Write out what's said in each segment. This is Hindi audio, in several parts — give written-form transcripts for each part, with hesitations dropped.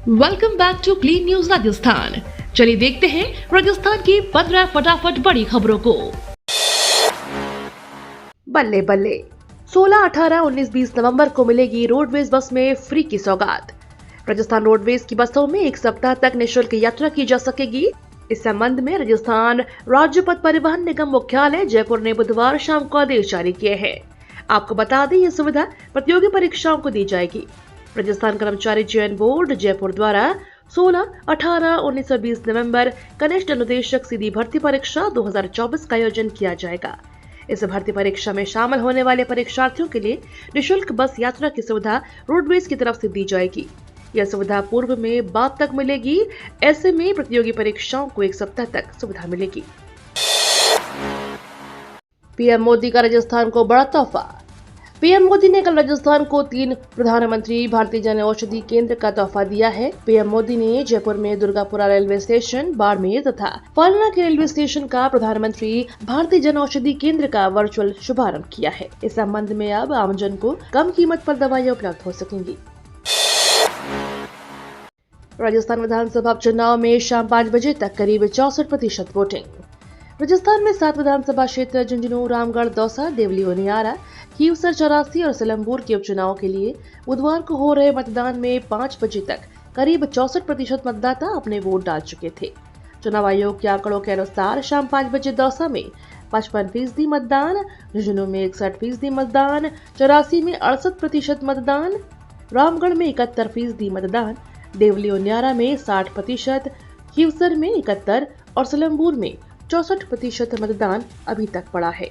Welcome back to clean news Rajasthan. चलिए देखते हैं राजस्थान की 15 फटाफट बड़ी खबरों को। बल्ले बल्ले 16, 18, 19, 20 नवंबर को मिलेगी रोडवेज बस में फ्री की सौगात। राजस्थान रोडवेज की बसों में एक सप्ताह तक निःशुल्क यात्रा की जा सकेगी। इस संबंध में राजस्थान राज्य पथ परिवहन निगम मुख्यालय जयपुर ने बुधवार शाम को आदेश जारी किए हैं। आपको बता दें, ये सुविधा प्रतियोगी परीक्षाओं को दी जाएगी। राजस्थान कर्मचारी चयन बोर्ड जयपुर द्वारा 16, 18, 19 और 20 नवंबर कनिष्ठ अनुदेशक सीधी भर्ती परीक्षा 2024 का आयोजन किया जाएगा। इस भर्ती परीक्षा में शामिल होने वाले परीक्षार्थियों के लिए निःशुल्क बस यात्रा की सुविधा रोडवेज की तरफ से दी जाएगी। यह सुविधा पूर्व में बाद तक मिलेगी। ऐसे में प्रतियोगी परीक्षाओं को एक सप्ताह तक सुविधा मिलेगी। पीएम मोदी का राजस्थान को बड़ा तोहफा। पीएम मोदी ने कल राजस्थान को 3 प्रधानमंत्री भारतीय जन औषधि केंद्र का तोहफा दिया है। पीएम मोदी ने जयपुर में दुर्गापुरा रेलवे स्टेशन, बाड़मेर तथा फलना के रेलवे स्टेशन का प्रधानमंत्री भारतीय जन औषधि केंद्र का वर्चुअल शुभारंभ किया है। इस संबंध में अब आमजन को कम कीमत पर दवाइयां उपलब्ध हो सकेंगी। राजस्थान विधानसभा चुनाव में शाम 5 बजे तक करीब 64% वोटिंग। राजस्थान में 7 विधानसभा क्षेत्र झुंझुनू, रामगढ़, दौसा, देवली, ओनियारा, खीवसर, चौरासी और सिलंबूर के उपचुनाव के लिए बुधवार को हो रहे मतदान में 5 बजे तक करीब 64% मतदाता अपने वोट डाल चुके थे। चुनाव आयोग के आंकड़ों के अनुसार शाम 5 बजे दौसा में 55% मतदान, झुंझुनू में 61% मतदान, चौरासी में 68% मतदान, रामगढ़ में 71% मतदान, देवली ओनियारा में 60%, खीवसर में 71% और सिलंबूर में 64% मतदान अभी तक पड़ा है।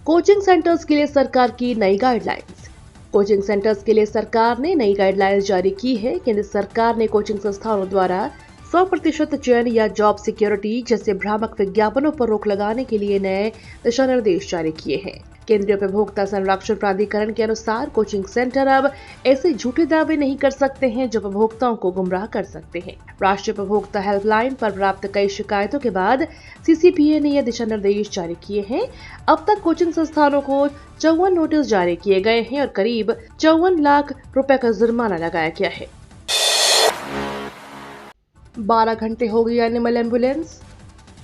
कोचिंग सेंटर्स के लिए सरकार की नई गाइडलाइंस। कोचिंग सेंटर्स के लिए सरकार ने नई गाइडलाइंस जारी की है। केंद्र सरकार ने कोचिंग संस्थानों द्वारा 100% चयन या जॉब सिक्योरिटी जैसे भ्रामक विज्ञापनों पर रोक लगाने के लिए नए दिशा निर्देश जारी किए हैं। केंद्रीय उपभोक्ता संरक्षण प्राधिकरण के अनुसार कोचिंग सेंटर अब ऐसे झूठे दावे नहीं कर सकते हैं जो उपभोक्ताओं को गुमराह कर सकते हैं। राष्ट्रीय उपभोक्ता हेल्पलाइन पर प्राप्त कई शिकायतों के बाद सीसीपीए ने यह दिशा निर्देश जारी किए हैं। अब तक कोचिंग संस्थानों को 54 नोटिस जारी किए गए हैं और करीब 54 लाख रुपए का जुर्माना लगाया गया है। 12 घंटे होगी एनिमल एम्बुलेंस।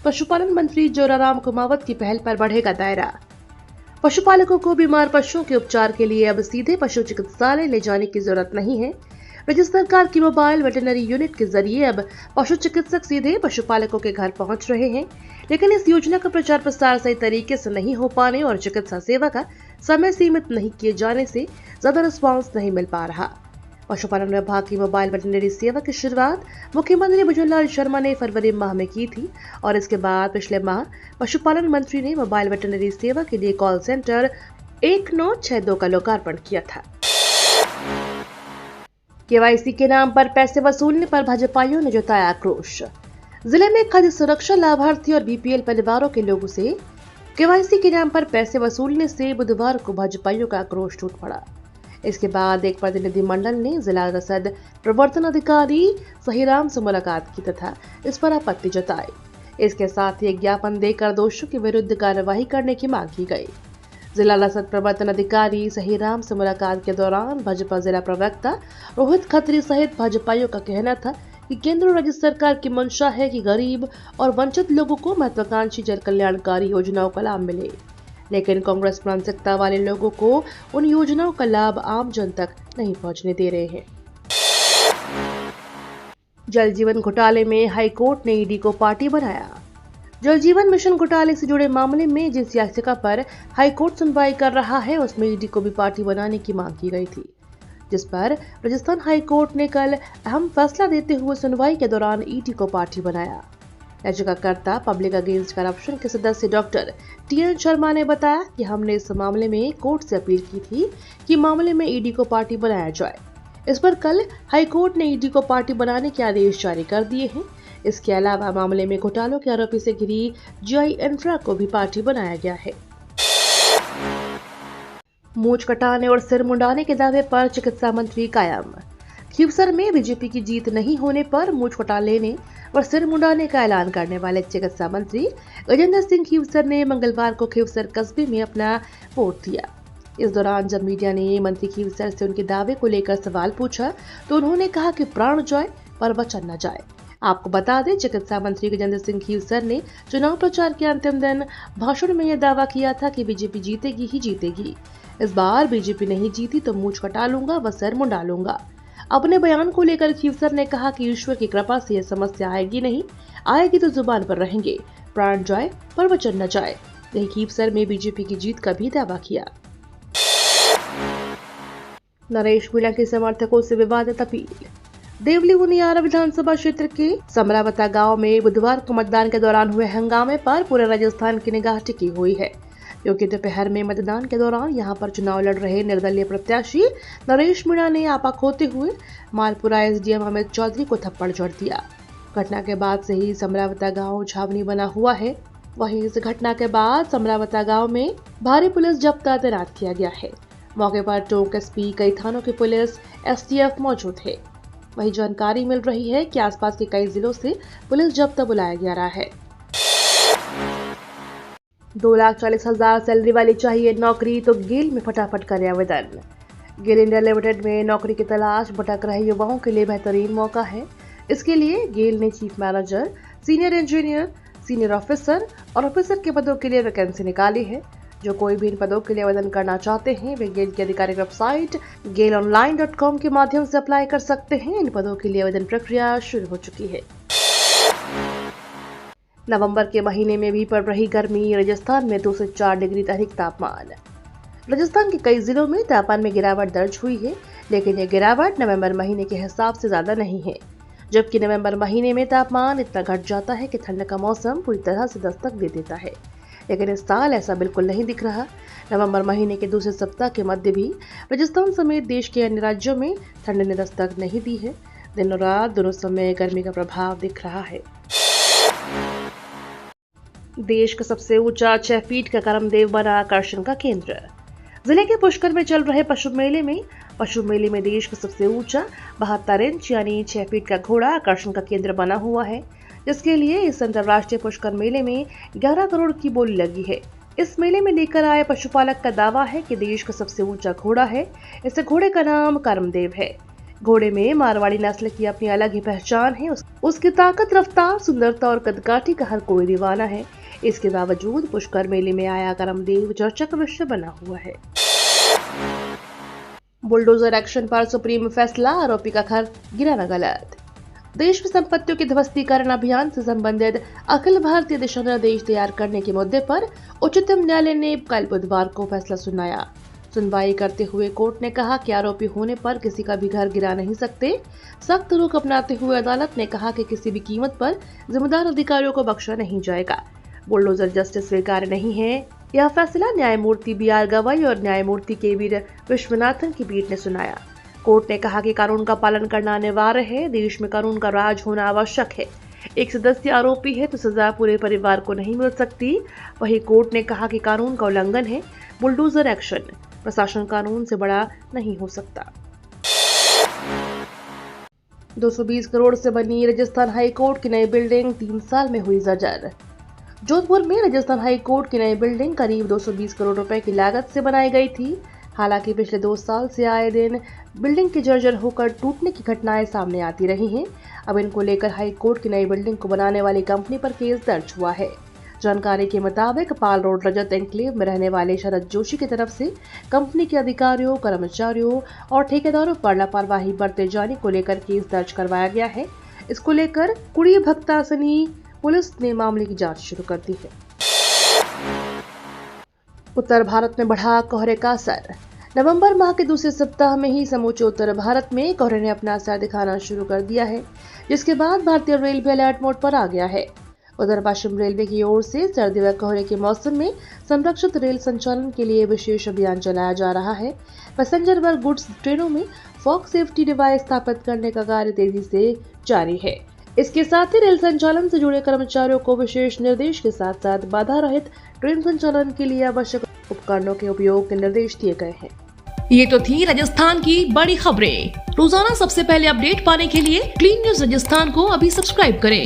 पशुपालन मंत्री जोराराम कुमावत की पहल पर बढ़ेगा दायरा। पशुपालकों को बीमार पशुओं के उपचार के लिए अब सीधे पशु चिकित्सालय ले जाने की जरूरत नहीं है। राज्य सरकार की मोबाइल वेटरनरी यूनिट के जरिए अब पशु चिकित्सक सीधे पशुपालकों के घर पहुंच रहे हैं, लेकिन इस योजना का प्रचार प्रसार सही तरीके से नहीं हो पाने और चिकित्सा सेवा का समय सीमित नहीं किए जाने से ज्यादा रिस्पॉन्स नहीं मिल पा रहा। पशुपालन विभाग की मोबाइल वेटरनरी सेवा की शुरुआत मुख्यमंत्री भुजनलाल शर्मा ने फरवरी माह में की थी और इसके बाद पिछले माह पशुपालन मंत्री ने मोबाइल वेटरनरी सेवा के लिए कॉल सेंटर 1962 का लोकार्पण किया था। केवाईसी के नाम पर पैसे वसूलने पर भाजपाइयों ने जताया आक्रोश। जिले में खाद्य सुरक्षा लाभार्थी और बीपीएल परिवारों के लोगों से केवाईसी के नाम पर पैसे वसूलने से बुधवार को भाजपाइयों का आक्रोश टूट पड़ा। इसके बाद एक प्रतिनिधि मंडल ने जिला रसद प्रवर्तन अधिकारी सहीराम से मुलाकात की तथा इस पर आपत्ति जताई। इसके साथ ही एक ज्ञापन देकर दोषियों के विरुद्ध कार्रवाई करने की मांग की गई। जिला रसद प्रवर्तन अधिकारी सहीराम से मुलाकात के दौरान भाजपा जिला प्रवक्ता रोहित खत्री सहित भाजपाइयों का कहना था कि केंद्र और राज्य सरकार की मंशा है कि गरीब और वंचित लोगों को महत्वाकांक्षी जन कल्याणकारी योजनाओं का लाभ मिले, लेकिन कांग्रेस मानसिकता वाले लोगों को उन योजनाओं का लाभ आम जन तक नहीं पहुंचने दे रहे हैं। जल जीवन घोटाले में हाईकोर्ट ने ईडी को पार्टी बनाया। जल जीवन मिशन घोटाले से जुड़े मामले में जिस याचिका पर हाईकोर्ट सुनवाई कर रहा है उसमें ईडी को भी पार्टी बनाने की मांग की गई थी, जिस पर राजस्थान हाईकोर्ट ने कल अहम फैसला देते हुए सुनवाई के दौरान ईडी को पार्टी बनाया। याचिकाकर्ता पब्लिक अगेंस्ट करप्शन के सदस्य डॉक्टर टीएन शर्मा ने बताया कि हमने इस मामले में कोर्ट से अपील की थी कि मामले में ईडी को पार्टी बनाया जाए। इस पर कल हाईकोर्ट ने ईडी को पार्टी बनाने के आदेश जारी कर दिए हैं। इसके अलावा मामले में घोटालों के आरोपी से घिरी जीआई इंफ्रा को भी पार्टी बनाया गया है। मूंछ कटाने और सिर मुंडाने के दावे पर चिकित्सा मंत्री कायम। खीवसर में बीजेपी की जीत नहीं होने पर मूंछ कटा लेने और सिर मुंडाने का ऐलान करने वाले चिकित्सा मंत्री गजेंद्र सिंह खीवसर ने मंगलवार को खीवसर कस्बे में अपना वोट दिया। इस दौरान जब मीडिया ने मंत्री खीवसर से उनके दावे को लेकर सवाल पूछा तो उन्होंने कहा कि प्राण जाए पर वचन न जाए। आपको बता दें, चिकित्सा मंत्री गजेंद्र सिंह खीवसर ने चुनाव प्रचार के अंतिम दिन भाषण में यह दावा किया था कि बीजेपी जीतेगी ही जीतेगी। इस बार बीजेपी नहीं जीती तो मूंछ कटा लूंगा व सर मुंडा लूंगा। अपने बयान को लेकर खीवसर ने कहा कि ईश्वर की कृपा से यह समस्या आएगी नहीं, आएगी तो जुबान पर रहेंगे, प्राण जाए पर वचन न जाए। वही खीवसर में बीजेपी की जीत का भी दावा किया। नरेश मीणा के समर्थकों से विवादित अपील। देवली उनियारा विधानसभा क्षेत्र के समरावता गांव में बुधवार को मतदान के दौरान हुए हंगामे पर पूरे राजस्थान की निगाह टिकी हुई है, क्योंकि दोपहर में मतदान के दौरान यहां पर चुनाव लड़ रहे निर्दलीय प्रत्याशी नरेश मीणा ने आपा खोते हुए मालपुरा एसडीएम अमित चौधरी को थप्पड़ जड़ दिया। घटना के बाद से ही समरावता गांव छावनी बना हुआ है। वहीं इस घटना के बाद समरावता गांव में भारी पुलिस जब्ता तैनात किया गया है। मौके पर टोंक एसपी, कई थानों की पुलिस, एसटीएफ मौजूद है। वही जानकारी मिल रही है कि आसपास के कई जिलों से पुलिस जब्ता बुलाया जा रहा है। 2,40,000 सैलरी वाली चाहिए नौकरी तो गेल में फटाफट करें आवेदन। गेल इंडिया लिमिटेड में नौकरी की तलाश भटक रहे युवाओं के लिए बेहतरीन मौका है। इसके लिए गेल ने chief manager, senior engineer, senior officer और ऑफिसर के पदों के लिए वैकेंसी निकाली है। जो कोई भी इन पदों के लिए आवेदन करना चाहते हैं वे गेल की आधिकारिक वेबसाइट gailonline.com के माध्यम से अप्लाई कर सकते हैं। इन पदों के लिए आवेदन प्रक्रिया शुरू हो चुकी है। नवंबर के महीने में भी पड़ रही गर्मी, राजस्थान में 2 से 4 डिग्री अधिक तापमान। राजस्थान के कई जिलों में तापमान में गिरावट दर्ज हुई है, लेकिन यह गिरावट नवंबर महीने के हिसाब से ज्यादा नहीं है। जबकि नवंबर महीने में तापमान इतना घट जाता है कि ठंड का मौसम पूरी तरह से दस्तक दे देता है, लेकिन इस साल ऐसा बिल्कुल नहीं दिख रहा। नवंबर महीने के दूसरे सप्ताह के मध्य भी राजस्थान समेत देश के अन्य राज्यों में ठंड ने दस्तक नहीं दी है। दिन और रात दोनों समय गर्मी का प्रभाव दिख रहा है। देश का सबसे ऊंचा 6 फीट का करमदेव बना आकर्षण का केंद्र। जिले के पुष्कर में चल रहे पशु मेले में देश का सबसे ऊंचा 72 इंच यानी 6 फीट का घोड़ा आकर्षण का केंद्र बना हुआ है, जिसके लिए इस अंतर्राष्ट्रीय पुष्कर मेले में 11 करोड़ की बोली लगी है। इस मेले में लेकर आए पशुपालक का दावा है कि देश का सबसे ऊंचा घोड़ा है। इस घोड़े का नाम करमदेव है। घोड़े में मारवाड़ी नस्ल की अपनी अलग ही पहचान है। उसकी ताकत, रफ्तार, सुंदरता और कदकाठी का हर कोई दीवाना है। इसके बावजूद पुष्कर मेले में आया करमदेव चर्चा का विषय बना हुआ है। बुलडोजर एक्शन पर सुप्रीम फैसला, आरोपी का घर गिराना गलत। देश में संपत्तियों के ध्वस्तीकरण अभियान से संबंधित अखिल भारतीय दिशा निर्देश तैयार करने के मुद्दे पर उच्चतम न्यायालय ने कल बुधवार को फैसला सुनाया। सुनवाई करते हुए कोर्ट ने कहा कि आरोपी होने पर किसी का भी घर गिरा नहीं सकते। सख्त रुख अपनाते हुए अदालत ने कहा कि किसी भी कीमत पर जिम्मेदार अधिकारियों को बख्शा नहीं जाएगा। बुलडोजर जस्टिस स्वीकार्य नहीं है। यह फैसला न्यायमूर्ति BR गवाई और न्यायमूर्ति KV विश्वनाथन की पीठ ने सुनाया। कोर्ट ने कहा कि कानून का पालन करना अनिवार्य है। देश में कानून का राज होना आवश्यक है। एक सदस्य आरोपी है तो सजा पूरे परिवार को नहीं मिल सकती। वहीं कोर्ट ने कहा कि कानून का उल्लंघन है। बुलडोजर एक्शन, प्रशासन कानून से बड़ा नहीं हो सकता। 220 करोड़ से बनी राजस्थान हाई कोर्ट की नई बिल्डिंग 3 साल में हुई जर्जर। जोधपुर में राजस्थान हाई कोर्ट की नई बिल्डिंग करीब 220 करोड़ रुपए की लागत से बनाई गई थी। हालांकि पिछले 2 साल से आए दिन बिल्डिंग की जर्जर होकर टूटने की घटनाएं सामने आती रही हैं। अब इनको लेकर हाई कोर्ट की नई बिल्डिंग को बनाने वाली कंपनी पर केस दर्ज हुआ है। जानकारी के मुताबिक पाल रोड रजत एन्क्लेव में रहने वाले शरद जोशी की तरफ से कंपनी के अधिकारियों, कर्मचारियों और ठेकेदारों पर लापरवाही बरते जाने को लेकर केस दर्ज करवाया गया है। इसको लेकर कुड़ी भक्तासनी पुलिस ने मामले की जांच शुरू कर दी है। उत्तर भारत में बढ़ा कोहरे का असर। नवंबर माह के दूसरे सप्ताह में ही समूचे उत्तर भारत में कोहरे ने अपना असर दिखाना शुरू कर दिया है, जिसके बाद भारतीय रेलवे अलर्ट मोड पर आ गया है। उधर पश्चिम रेलवे की ओर से सर्दी व कोहरे के मौसम में संरक्षित रेल संचालन के लिए विशेष अभियान चलाया जा रहा है। पैसेंजर व गुड्स ट्रेनों में फॉग सेफ्टी डिवाइस स्थापित करने का कार्य तेजी से जारी है। इसके साथ ही रेल संचालन से जुड़े कर्मचारियों को विशेष निर्देश के साथ साथ बाधा रहित ट्रेन संचालन के लिए आवश्यक उपकरणों के उपयोग के निर्देश दिए गए हैं। ये तो थी राजस्थान की बड़ी खबरें। रोजाना सबसे पहले अपडेट पाने के लिए क्लीन न्यूज राजस्थान को अभी सब्सक्राइब करें।